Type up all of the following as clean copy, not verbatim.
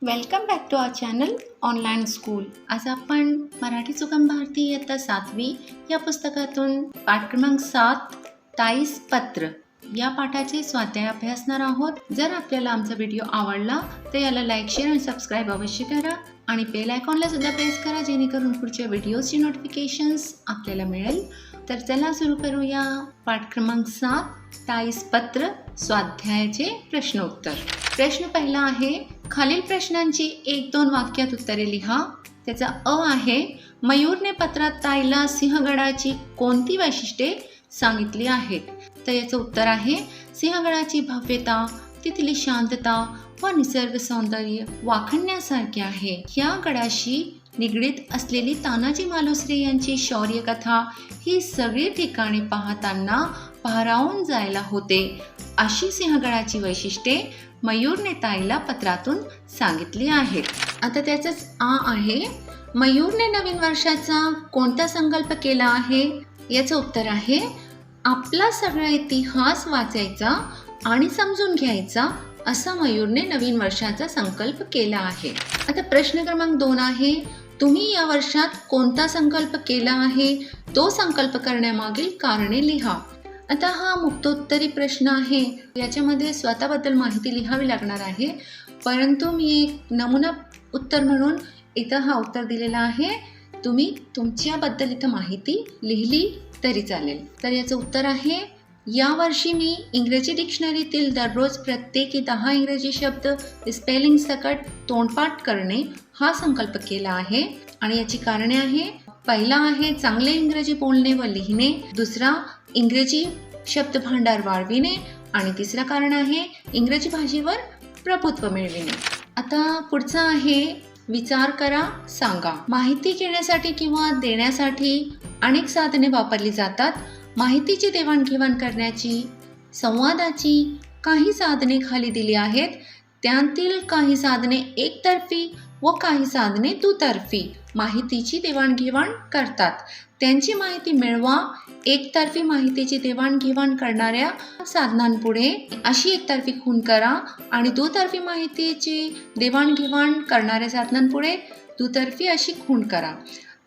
Welcome back to our channel online school. आज आपण मराठी सुगम भारती इयत्ता 7वी या पुस्तकातून पाठ क्रमांक 7 ताईस पत्र या पाठाचे स्वाध्याय अभ्यासणार आहोत. जर आपल्याला आमचा व्हिडिओ आवडला तर याला लाईक, शेअर आणि सबस्क्राईब अवश्य करा आणि बेल आयकॉनला सुद्धा प्रेस करा जेणेकरून पुढच्या व्हिडिओची नोटिफिकेशन्स आपल्याला मिळेल. तर चला सुरू करूया. पाठ क्रमांक 7 ताईस पत्र स्वाध्यायाचे प्रश्नोत्तर. प्रश्न पहिला आहे, खालील प्रश्नांची 1-2 वाक्यात उत्तरे लिहा. त्याचा अ आहे, मयूरने पत्रात ताईला सिंहगडाची कोणती वैशिष्ट्ये सांगितली आहेत? तर याचं उत्तर आहे, सिंहगडाची भव्यता, तिथली शांतता व निसर्ग सौंदर्य वाखाणण्यासारखे आहे. या गडाशी निगडीत असलेली तानाजी मालुसरे यांची शौर्यकथा ही सगळी ठिकाणे पाहताना भारावून जायला होते. अशी सिंहगडाची वैशिष्ट्ये मयूरने ताईला पत्रातून सांगितली आहेत. आता त्याचंच आ आहे, मयूरने नवीन वर्षाचा कोणता संकल्प केला आहे? याचं उत्तर आहे, आपला सगळा इतिहास वाचायचा आणि समजून घ्यायचा असा मयूरने नवीन वर्षाचा संकल्प केला आहे. आता प्रश्न क्रमांक 2 आहे, तुम्ही या वर्षात कोणता संकल्प केला आहे? तो संकल्प करण्यामागील कारणे लिहा. आता हा मुक्तोत्तरी प्रश्न आहे. याच्यामध्ये स्वतःबद्दल माहिती लिहावी लागणार आहे, परंतु मी एक नमुना उत्तर म्हणून इथं हा उत्तर दिलेला आहे. तुम्ही तुमच्याबद्दल इथं माहिती लिहिली तरी चालेल. तर याचं उत्तर आहे, यावर्षी मी इंग्रजी डिक्शनरीतील दररोज प्रत्येकी 10 इंग्रजी शब्द स्पेलिंग सकट तोंडपाठ करणे हा संकल्प केला आहे आणि याची कारणे आहे. पहिला आहे, चांगले इंग्रजी बोलणे व लिहिणे. दुसरा, इंग्रजी शब्द भांडार वाढविणे आणि तिसरं कारण आहे, इंग्रजी भाषेवर प्रभुत्व मिळविणे. आता पुढचा आहे, विचार करा, सांगा. माहिती घेण्यासाठी किंवा देण्यासाठी अनेक साधने वापरली जातात. माहितीची देवाणघेवाण करण्याची, संवादाची काही साधने खाली दिली आहेत. त्यातील काही साधने एकतर्फी व काही साधने दुतर्फी माहितीची देवाणघेवाण करतात. त्यांची माहिती मिळवा. एकतर्फी माहितीची देवाणघेवाण करणाऱ्या साधनांपुढे अशी एकतर्फी खूण करा आणि दुतर्फी माहितीची देवाणघेवाण करणाऱ्या साधनांपुढे दुतर्फी अशी खूण करा.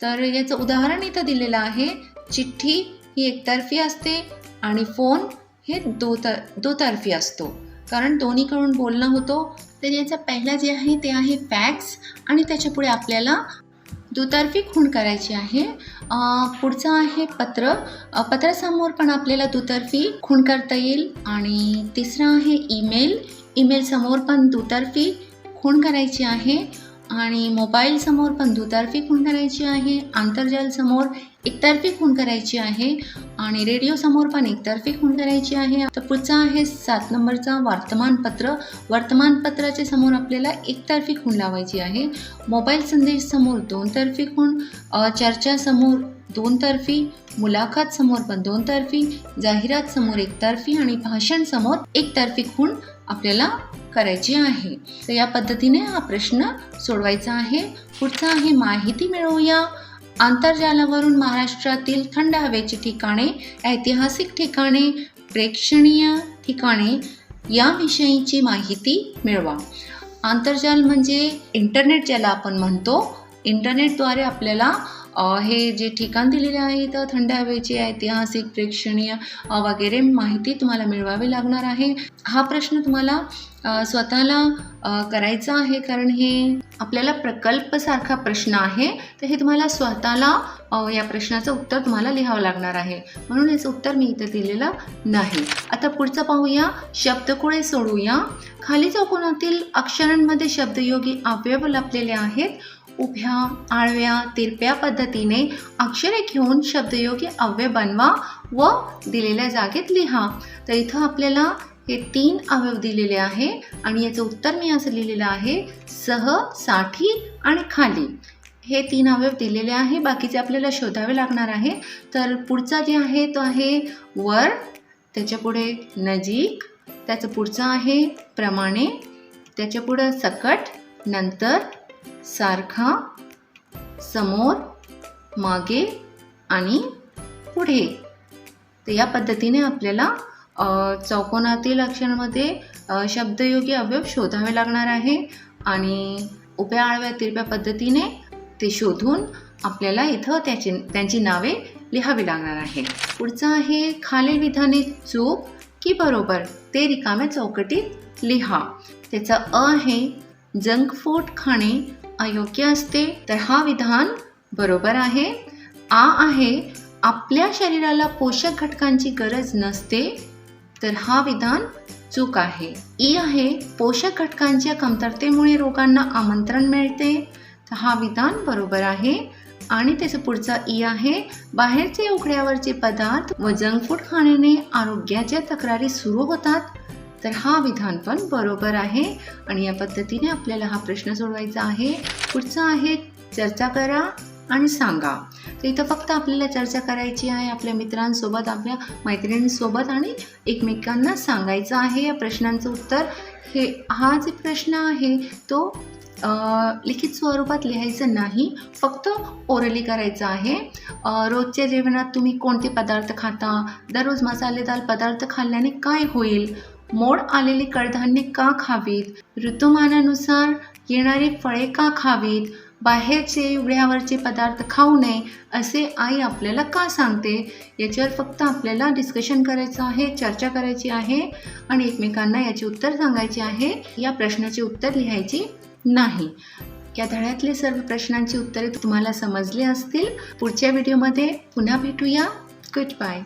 तर याचं उदाहरण इथं दिलेलं आहे. चिठ्ठी ही एकतर्फी असते आणि फोन हे दुतर्फी असतो, कारण दोन्हीकडून बोलणं होतो. तर याचा पहिला जे आहे ते आहे फॅक्स आणि त्याच्यापुढे आपल्याला दुतर्फी खूण करायची आहे. पुढचा आहे पत्र. पत्रासमोर पण आपल्याला दुतर्फी खूण करता येईल. आणि तिसरा आहे ईमेल. ईमेल समोर पण दुतर्फी खूण करायची आहे आणि मोबाईल समोर पण दुतर्फी खूण करायची आहे. आंतरजाल समोर एकतर्फी खूण करायची आहे आणि रेडिओ समोर पण एकतर्फी खूण करायची आहे. तर पुढचा आहे 7 नंबरचा वर्तमानपत्र. वर्तमानपत्राच्या समोर आपल्याला एकतर्फी खूण लावायची आहे. मोबाईल संदेश समोर दोनतर्फी खूण, चर्चा समोर दोनतर्फी, मुलाखत समोर पण दोनतर्फी, जाहिरात समोर एकतर्फी आणि भाषण समोर एकतर्फी खूण आपल्याला करायची आहे. तर या पद्धतीने हा प्रश्न सोडवायचा आहे. पुढचा आहे माहिती मिळवूया. आंतरजालावरून महाराष्ट्रातील थंड हवेची ठिकाणे, ऐतिहासिक ठिकाणे, प्रेक्षणीय ठिकाणे याविषयीची माहिती मिळवा. आंतरजाल म्हणजे इंटरनेट ज्याला आपण म्हणतो. इंटरनेटद्वारे आपल्याला हे जे ठिकाण दिलेले आहे तर थंड हवेची, ऐतिहासिक, प्रेक्षणीय वगैरे माहिती तुम्हाला मिळवावी लागणार आहे. हा प्रश्न तुम्हाला स्वतःला करायचा आहे, कारण हे आपल्याला प्रकल्पसारखा प्रश्न आहे. तर हे तुम्हाला स्वतःला या प्रश्नाचं उत्तर तुम्हाला लिहावं लागणार आहे, म्हणून याचं उत्तर मी इथं दिलेलं नाही. आता पुढचं पाहूया, शब्दकुळे सोडवूया. खाली चौकोनातील अक्षरांमध्ये शब्दयोगी अवयव लपलेले आहेत. उभ्या, आडव्या, तिरप्या पद्धतीने अक्षरे घेऊन शब्दयोगी अवयव बनवा व दिलेल्या जागेत लिहा. तर इथं आपल्याला हे 3 अवयव दिलेले आहे आणि याचं उत्तर मी असं लिहिलेलं आहे, सह, साठी आणि खाली. हे 3 अवयव दिलेले आहे. बाकीचे आपल्याला शोधावे लागणार आहे. तर पुढचा जे आहे तो आहे वर, त्याच्यापुढे नजीक, त्याचं पुढचं आहे प्रमाणे, त्याच्यापुढं सकट, नंतर सारखा, समोर, मागे आणि पुढे. तर या पद्धतीने आपल्याला चौकोनातील अक्षरांमध्ये शब्दयोगी अवयव शोधावे लागणार आहे आणि उभ्या आडव्या तिरप्या पद्धतीने ते शोधून आपल्याला इथं त्यांची नावे लिहावी लागणार आहे. पुढचं आहे खालील विधाने चूक की बरोबर ते रिकाम्या चौकटीत लिहा. त्याचा अ आहे जंक फूड खाणे अयोग्य असते, तर हा विधान बरोबर आहे. आ आहे आपल्या शरीराला पोषक घटकांची गरज नसते, तर हा विधान चूक आहे. ई आहे पोषक घटकांच्या कमतरतेमुळे रोगांना आमंत्रण मिळते, तर हा विधान बरोबर आहे. आणि त्याचं पुढचा ई आहे बाहेरचे उघड्यावरचे पदार्थ व जंक फूड खाण्याने आरोग्याच्या तक्रारी सुरू होतात, तर हा विधान पण बरोबर आहे. आणि या पद्धतीने आपल्याला हा प्रश्न सोडवायचा आहे. पुढचा आहे चर्चा करा आणि सांगा. तर इथं फक्त आपल्याला चर्चा करायची आहे आपल्या मित्रांसोबत, आपल्या मैत्रिणींसोबत आणि एकमेकांना सांगायचं आहे या प्रश्नांचं उत्तर. हा जे प्रश्न आहे तो लिखित स्वरूपात लिहायचं नाही, फक्त ओरली करायचं आहे. रोजच्या जेवणात तुम्ही कोणते पदार्थ खाता, दररोज मसालेदार पदार्थ खाल्ल्याने काय होईल, मोड आलेली कडधान्ये का खावीत, ऋतुमानानुसार येणारी फळे का खावीत, बाहेरचे उघड्यावरचे पदार्थ खाऊ नये असे आई आपल्याला का सांगते, याच्यावर फक्त आपल्याला डिस्कशन करायचं आहे, चर्चा करायची आहे आणि एकमेकांना याचे उत्तर सांगायचे आहे. या प्रश्नाचे उत्तर लिहायची नाही. या धड्यातले सर्व प्रश्नांची उत्तरे तुम्हाला समजली असतील. पुढच्या व्हिडिओमध्ये पुन्हा भेटूया. Good bye.